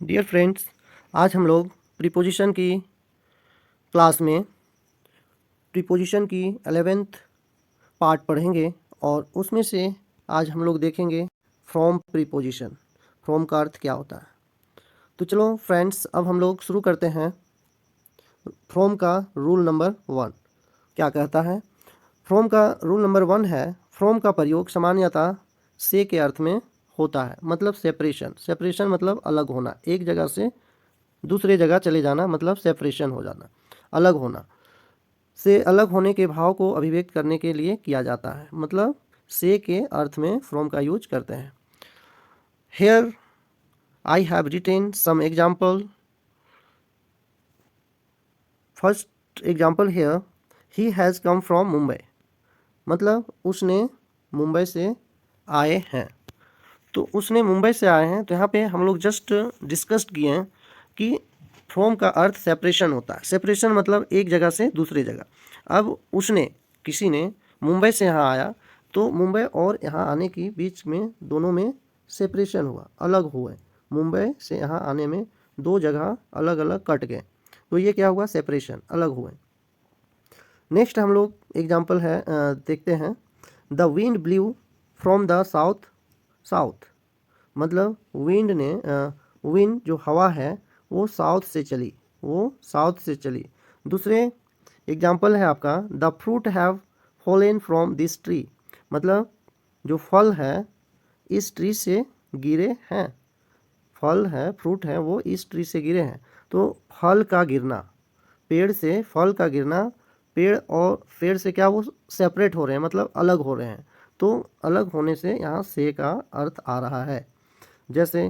Dear friends, आज हम लोग प्रीपोजिशन की क्लास में प्रीपोजिशन की 11th पार्ट पढ़ेंगे और उसमें से आज हम लोग देखेंगे फ्रॉम प्रीपोजिशन। फ्रॉम का अर्थ क्या होता है। तो चलो फ्रेंड्स, अब हम लोग शुरू करते हैं। फ्रॉम का रूल नंबर 1 क्या कहता है। फ्रॉम का रूल नंबर 1 है, फ्रॉम का प्रयोग सामान्यतः से के अर्थ में होता है, मतलब सेपरेशन। सेपरेशन मतलब अलग होना, एक जगह से दूसरे जगह चले जाना, मतलब सेपरेशन हो जाना, अलग होना। से अलग होने के भाव को अभिव्यक्त करने के लिए किया जाता है, मतलब से के अर्थ में फ्रॉम का यूज करते हैं। Here I have written some example. First example here, he has come from Mumbai, मतलब उसने मुंबई से आए हैं। तो उसने मुंबई से आए हैं, तो यहाँ पे हम लोग जस्ट डिस्कस्ड किए हैं कि फ्रॉम का अर्थ सेपरेशन होता है। सेपरेशन मतलब एक जगह से दूसरी जगह। अब उसने, किसी ने मुंबई से यहाँ आया, तो मुंबई और यहाँ आने की बीच में दोनों में सेपरेशन हुआ, अलग हुए। मुंबई से यहाँ आने में दो जगह अलग अलग कट गए, तो ये क्या हुआ, सेपरेशन, अलग हुए। नेक्स्ट हम लोग एग्जाम्पल है देखते हैं। The wind blue from the south south, मतलब विंड ने, विंड जो हवा है वो साउथ से चली, वो साउथ से चली। दूसरे एग्जाम्पल है आपका, the fruit have fallen from this tree, मतलब जो फल है इस ट्री से गिरे हैं। फल है, फ्रूट है, वो इस ट्री से गिरे हैं। तो फल का गिरना, पेड़ से फल का गिरना, पेड़ और पेड़ से क्या, वो सेपरेट हो रहे हैं, मतलब अलग हो रहे हैं। तो अलग होने से यहाँ से का अर्थ आ रहा है। जैसे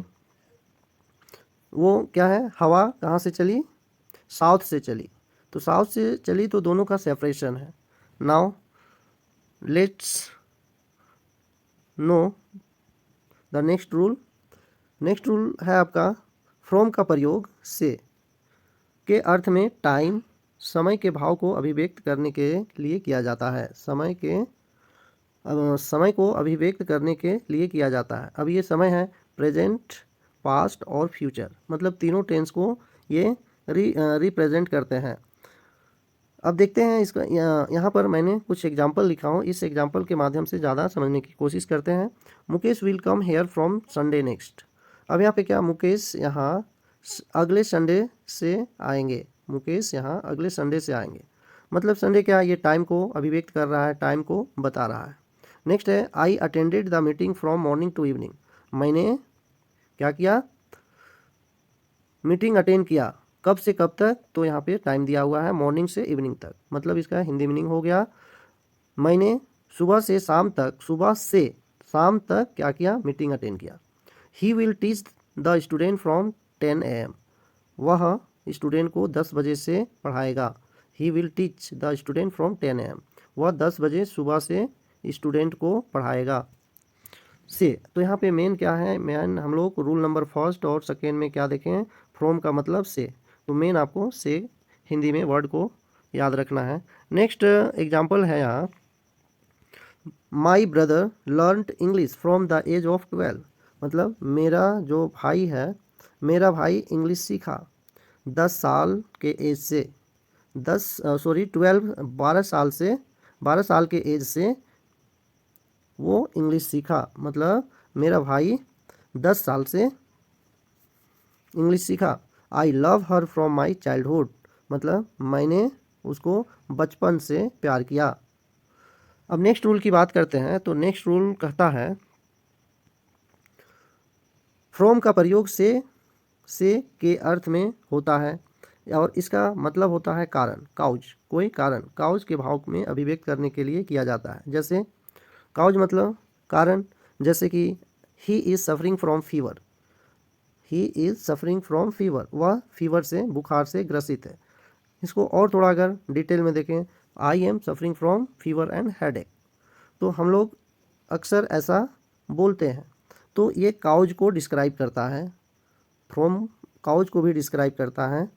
वो क्या है, हवा कहाँ से चली, साउथ से चली, तो साउथ से चली तो दोनों का सेपरेशन है। Now let's know the next rule. Next rule है आपका, फ्रॉम का प्रयोग से के अर्थ में टाइम, समय के भाव को अभिव्यक्त करने के लिए किया जाता है। समय को अभिव्यक्त करने के लिए किया जाता है। अब ये समय है प्रेजेंट, पास्ट और फ्यूचर, मतलब तीनों टेंस को ये रिप्रेजेंट करते हैं। अब देखते हैं इसका, यहाँ पर मैंने कुछ एग्जाम्पल लिखा हूँ, इस एग्जाम्पल के माध्यम से ज़्यादा समझने की कोशिश करते हैं। Mukesh will come here from Sunday next. अब यहाँ पे क्या, मुकेश यहाँ अगले संडे से आएंगे। मुकेश यहाँ अगले संडे से आएंगे, मतलब संडे क्या, ये टाइम को अभिव्यक्त कर रहा है, टाइम को बता रहा है। नेक्स्ट है, I attended the meeting from morning to evening. मैंने क्या किया, मीटिंग अटेंड किया, कब से कब तक, तो यहाँ पे टाइम दिया हुआ है मॉर्निंग से इवनिंग तक, मतलब इसका हिंदी मीनिंग हो गया, मैंने सुबह से शाम तक, सुबह से शाम तक क्या किया, मीटिंग अटेंड किया। He will teach the student from 10 AM, वह स्टूडेंट को 10 बजे से पढ़ाएगा। He will teach the student from 10 AM, वह 10 बजे सुबह से स्टूडेंट को पढ़ाएगा। से, तो यहाँ पे मेन क्या है, मेन हम लोग रूल नंबर फर्स्ट और सेकेंड में क्या देखें, फ्रॉम का मतलब से, तो मेन आपको से हिंदी में वर्ड को याद रखना है। नेक्स्ट एग्जाम्पल है यहाँ, my brother learned English from the age of 12, मतलब मेरा जो भाई है, मेरा भाई इंग्लिश सीखा 10 साल के एज से, 12 साल से, 12 साल के एज से वो इंग्लिश सीखा, मतलब मेरा भाई 10 साल से इंग्लिश सीखा। I love her from my childhood, मतलब मैंने उसको बचपन से प्यार किया। अब नेक्स्ट रूल की बात करते हैं, तो नेक्स्ट रूल कहता है, फ्रॉम का प्रयोग से के अर्थ में होता है और इसका मतलब होता है कारण, काउज, कोई कारण, काउज के भाव में अभिव्यक्त करने के लिए किया जाता है। जैसे काउज मतलब कारण, जैसे कि he is suffering from fever, he is suffering from fever, वह फीवर से, बुखार से ग्रसित है। इसको और थोड़ा अगर डिटेल में देखें, I am suffering from fever and headache, तो हम लोग अक्सर ऐसा बोलते हैं, तो ये काउज को डिस्क्राइब करता है, फ्रॉम काउज को भी डिस्क्राइब करता है।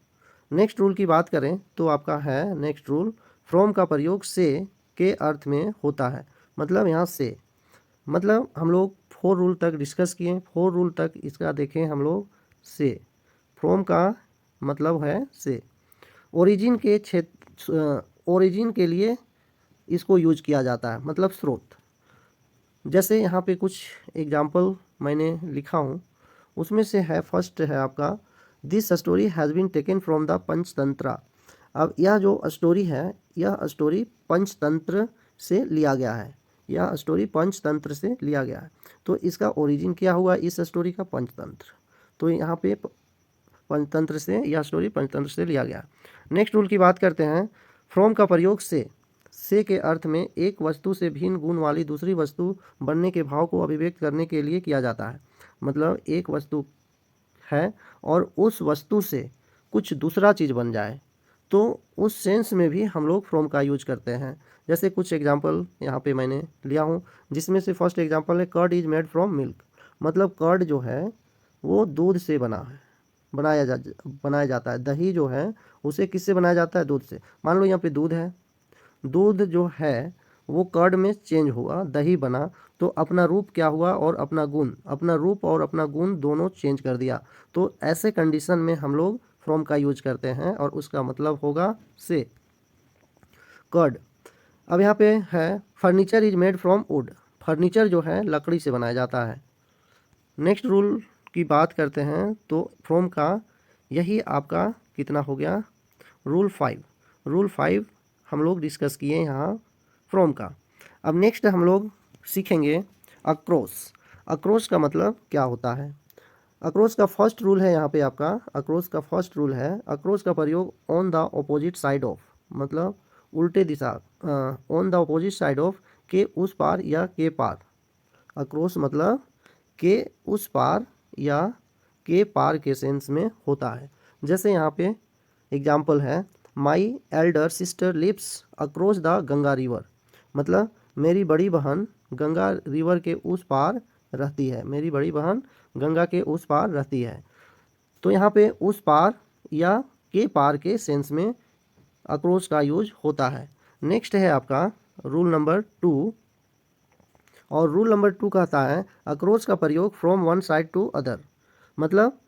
नेक्स्ट रूल की बात करें तो आपका है नेक्स्ट रूल, फ्रॉम का प्रयोग से के अर्थ में होता है, मतलब यहाँ से, मतलब हम लोग 4 रूल तक डिस्कस किए, 4 रूल तक इसका देखें हम लोग से, फ्रॉम का मतलब है से। ओरिजिन के क्षेत्र, ओरिजिन के लिए इसको यूज किया जाता है, मतलब स्रोत। जैसे यहाँ पे कुछ एग्जाम्पल मैंने लिखा हूँ, उसमें से है फर्स्ट है आपका, this story has been taken from the Panchatantra. अब यह जो स्टोरी है, यह स्टोरी पंचतंत्र से लिया गया है, यह स्टोरी पंचतंत्र से लिया गया है। तो इसका ओरिजिन क्या हुआ इस स्टोरी का? पंचतंत्र। तो यहाँ पे पंचतंत्र से, यह स्टोरी पंचतंत्र से लिया गया। नेक्स्ट रूल की बात करते हैं। फ्रॉम का प्रयोग से के अर्थ में एक वस्तु से भिन्न गुण वाली दूसरी वस्तु बनने के भाव को अभिव्यक्त करने के लिए किया जाता है। मतलब एक वस्तु है और उस वस्तु से कुछ दूसरा चीज़ बन जाए, तो उस सेंस में भी हम लोग फ्रॉम का यूज करते हैं। जैसे कुछ एग्जाम्पल यहाँ पे मैंने लिया हूँ, जिसमें से फर्स्ट एग्जाम्पल है curd is made from milk. मतलब कर्ड जो है वो दूध से बनाया जाता है। दही जो है उसे किससे बनाया जाता है? दूध से। मान लो यहाँ पे दूध है, दूध जो है वो कर्ड में चेंज हुआ, दही बना, तो अपना रूप क्या हुआ और अपना गुण, अपना रूप और अपना गुण दोनों चेंज कर दिया। तो ऐसे कंडीशन में हम लोग फ्रॉम का यूज करते हैं और उसका मतलब होगा से, कर्ड। अब यहाँ पे है furniture is made from would. Furniture जो है लकड़ी से बनाया जाता है। नेक्स्ट रूल की बात करते हैं तो फ्रॉम का यही आपका कितना हो गया? रूल 5। रूल 5 हम लोग डिस्कस किए यहाँ फ्रॉम का। अब नेक्स्ट हम लोग सीखेंगे अक्रॉस। अक्रॉस का मतलब क्या होता है? अक्रॉस का फर्स्ट रूल है यहाँ पे आपका, अक्रॉस का फर्स्ट रूल है, अक्रॉस का प्रयोग on the opposite side of, मतलब उल्टे दिशा, on the opposite side of, के उस पार या के पार। अक्रॉस मतलब के उस पार या के पार के सेंस में होता है। जैसे यहाँ पे एग्जाम्पल है, my elder sister lives across the Ganga river. मतलब मेरी बड़ी बहन गंगा रिवर के उस पार रहती है, मेरी बड़ी बहन गंगा के उस पार रहती है। तो यहाँ पे उस पार या के पार के सेंस में अक्रॉस का यूज होता है। नेक्स्ट है आपका रूल नंबर 2, और रूल नंबर 2 कहता है अक्रॉस का प्रयोग from one side to other. मतलब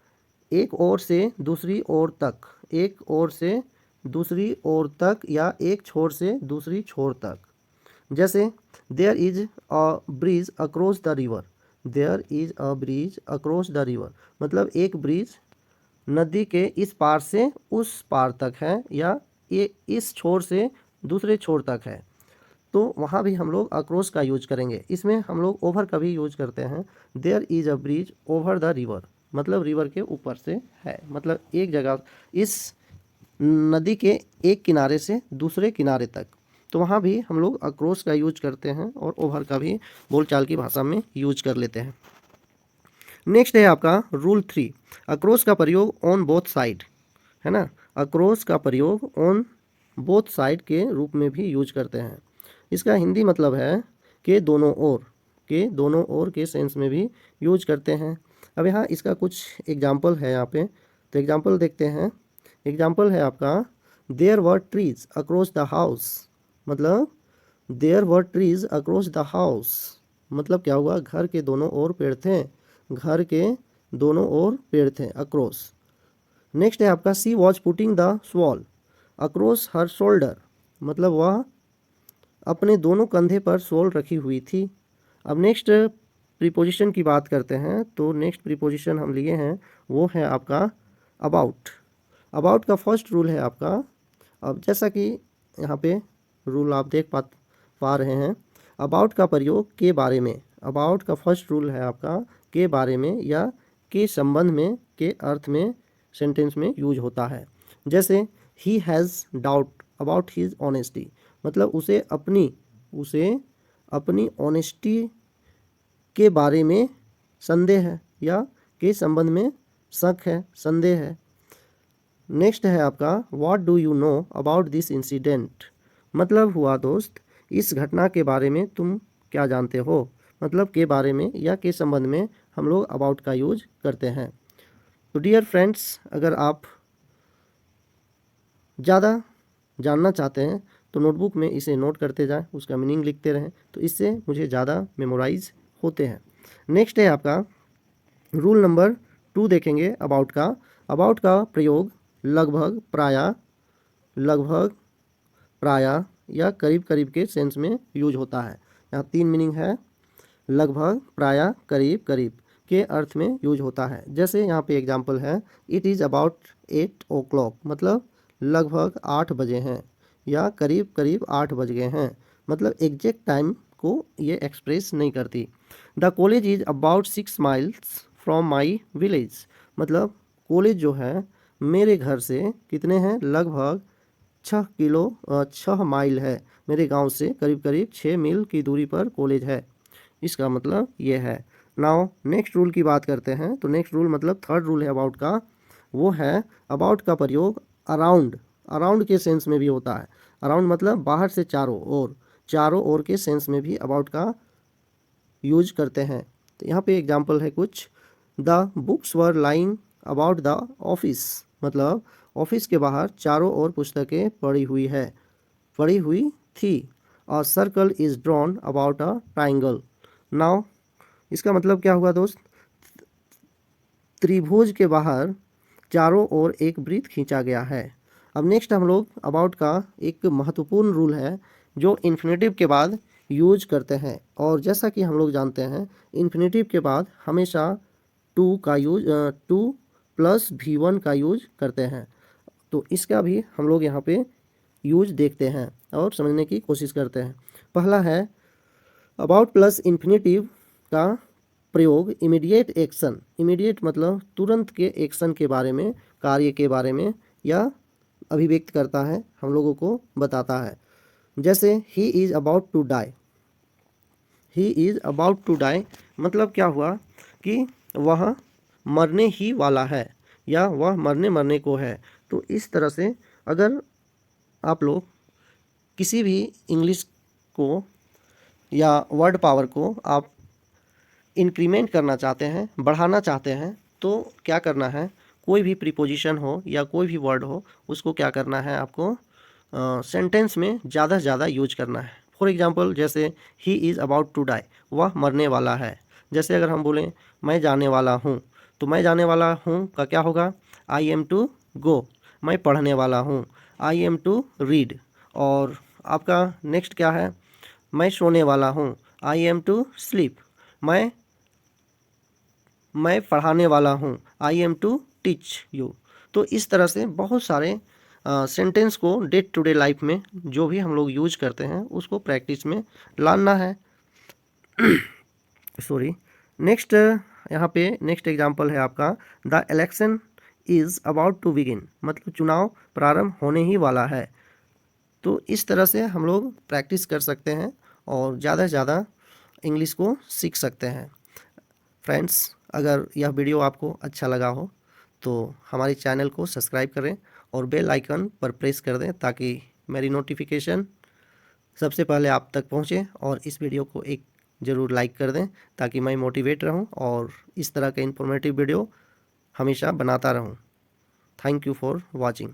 एक ओर से दूसरी ओर तक, एक ओर से दूसरी ओर तक या एक छोर से दूसरी छोर तक। जैसे there is a bridge across the river, there is a bridge across the river. मतलब एक ब्रिज नदी के इस पार से उस पार तक है या ये इस छोर से दूसरे छोर तक है, तो वहाँ भी हम लोग अक्रॉस का यूज करेंगे। इसमें हम लोग ओवर का भी यूज करते हैं। There is a bridge over the river, मतलब रिवर के ऊपर से है, मतलब एक जगह इस नदी के एक किनारे से दूसरे किनारे तक, तो वहाँ भी हम लोग अक्रॉस का यूज करते हैं और ओवर का भी बोलचाल की भाषा में यूज कर लेते हैं। नेक्स्ट है आपका रूल 3, अक्रॉस का प्रयोग ऑन बोथ साइड, है ना। अक्रॉस का प्रयोग ऑन बोथ साइड के रूप में भी यूज करते हैं। इसका हिंदी मतलब है कि दोनों ओर, के दोनों ओर के सेंस में भी यूज करते हैं। अब यहाँ इसका कुछ एग्जाम्पल है यहाँ पे, तो एग्जाम्पल देखते हैं। एग्जाम्पल है आपका, there were trees across the house. मतलब there were trees across the house, मतलब क्या हुआ? घर के दोनों ओर पेड़ थे, घर के दोनों ओर पेड़ थे, अक्रॉस। नेक्स्ट है आपका, she was putting the shawl across her shoulder. मतलब वह अपने दोनों कंधे पर शॉल रखी हुई थी। अब नेक्स्ट प्रीपोजिशन की बात करते हैं, तो नेक्स्ट प्रीपोजिशन हम लिए हैं वो है आपका अबाउट। अबाउट का फर्स्ट रूल है आपका, अब जैसा कि यहाँ पे रूल आप देख पा रहे हैं, अबाउट का प्रयोग के बारे में, अबाउट का फर्स्ट रूल है आपका के बारे में या के संबंध में, के अर्थ में सेंटेंस में यूज होता है। जैसे he has doubt about his honesty, मतलब उसे अपनी ऑनेस्टी के बारे में संदेह है या के संबंध में शक है, संदेह है। नेक्स्ट है आपका, what do you know about this incident. मतलब हुआ दोस्त, इस घटना के बारे में तुम क्या जानते हो। मतलब के बारे में या के संबंध में हम लोग अबाउट का यूज करते हैं। तो डियर फ्रेंड्स, अगर आप ज़्यादा जानना चाहते हैं तो नोटबुक में इसे नोट करते जाएं, उसका मीनिंग लिखते रहें, तो इससे मुझे ज़्यादा मेमोराइज होते हैं। नेक्स्ट है आपका रूल नंबर टू देखेंगे अबाउट का प्रयोग लगभग, प्रायः या करीब करीब के सेंस में यूज होता है। यहाँ 3 मीनिंग है, लगभग, प्रायः, करीब करीब के अर्थ में यूज होता है। जैसे यहाँ पे एग्जांपल है, इट इज़ अबाउट 8 o'clock, मतलब लगभग 8 बजे हैं, या करीब करीब 8 बज गए हैं, मतलब एग्जैक्ट टाइम को ये एक्सप्रेस नहीं करती। The college is about 6 miles from my village, मतलब कॉलेज जो है मेरे घर से कितने हैं, लगभग 6 माइल है, मेरे गांव से करीब करीब 6 मील की दूरी पर कॉलेज है। इसका मतलब ये है। नाउ नेक्स्ट रूल की बात करते हैं। तो नेक्स्ट रूल मतलब थर्ड रूल है अबाउट का, वो है अबाउट का प्रयोग अराउंड के सेंस में भी होता है। अराउंड मतलब बाहर से चारों ओर के सेंस में भी अबाउट का यूज करते हैं। तो यहाँ पे एग्जाम्पल है कुछ, the books were lying about the office, मतलब ऑफिस के बाहर चारों ओर पुस्तकें पड़ी हुई थी। A circle is drawn about a triangle. Now इसका मतलब क्या हुआ दोस्त, त्रिभुज के बाहर चारों ओर एक वृत्त खींचा गया है। अब नेक्स्ट हम लोग अबाउट का एक महत्वपूर्ण रूल है जो इन्फिनेटिव के बाद यूज करते हैं, और जैसा कि हम लोग जानते हैं इन्फिनेटिव के बाद हमेशा टू प्लस V1 का यूज करते हैं। तो इसका भी हम लोग यहाँ पे यूज देखते हैं और समझने की कोशिश करते हैं। पहला है अबाउट प्लस इन्फिनेटिव का प्रयोग इमीडिएट एक्शन, इमीडिएट मतलब तुरंत के एक्शन के बारे में, कार्य के बारे में या अभिव्यक्त करता है, हम लोगों को बताता है। जैसे he is about to die, मतलब क्या हुआ कि वह मरने ही वाला है या वह मरने को है। तो इस तरह से अगर आप लोग किसी भी इंग्लिश को या वर्ड पावर को आप इंक्रीमेंट करना चाहते हैं, बढ़ाना चाहते हैं, तो क्या करना है, कोई भी प्रीपोजिशन हो या कोई भी वर्ड हो, उसको क्या करना है आपको सेंटेंस में ज़्यादा से ज़्यादा यूज करना है। फॉर एग्जांपल जैसे he is about to die, वह मरने वाला है। जैसे अगर हम बोलें मैं जाने वाला हूँ, तो मैं जाने वाला हूँ का क्या होगा, आई एम टू गो। मैं पढ़ने वाला हूँ, आई एम टू रीड। और आपका नेक्स्ट क्या है, मैं सोने वाला हूँ, आई एम टू स्लीप। मैं पढ़ाने वाला हूँ, I am to teach you. तो इस तरह से बहुत सारे सेंटेंस को डे टू डे लाइफ में जो भी हम लोग यूज करते हैं उसको प्रैक्टिस में लाना है। सॉरी। नेक्स्ट यहाँ पे नेक्स्ट एग्जांपल है आपका, the election is about to begin, मतलब चुनाव प्रारंभ होने ही वाला है। तो इस तरह से हम लोग प्रैक्टिस कर सकते हैं और ज़्यादा से ज़्यादा इंग्लिश को सीख सकते हैं। फ्रेंड्स, अगर यह वीडियो आपको अच्छा लगा हो तो हमारे चैनल को सब्सक्राइब करें और बेल आइकन पर प्रेस कर दें ताकि मेरी नोटिफिकेशन सबसे पहले आप तक पहुंचे, और इस वीडियो को एक ज़रूर लाइक कर दें ताकि मैं मोटिवेट रहूं और इस तरह के इन्फॉर्मेटिव वीडियो हमेशा बनाता रहूं। Thank you for watching.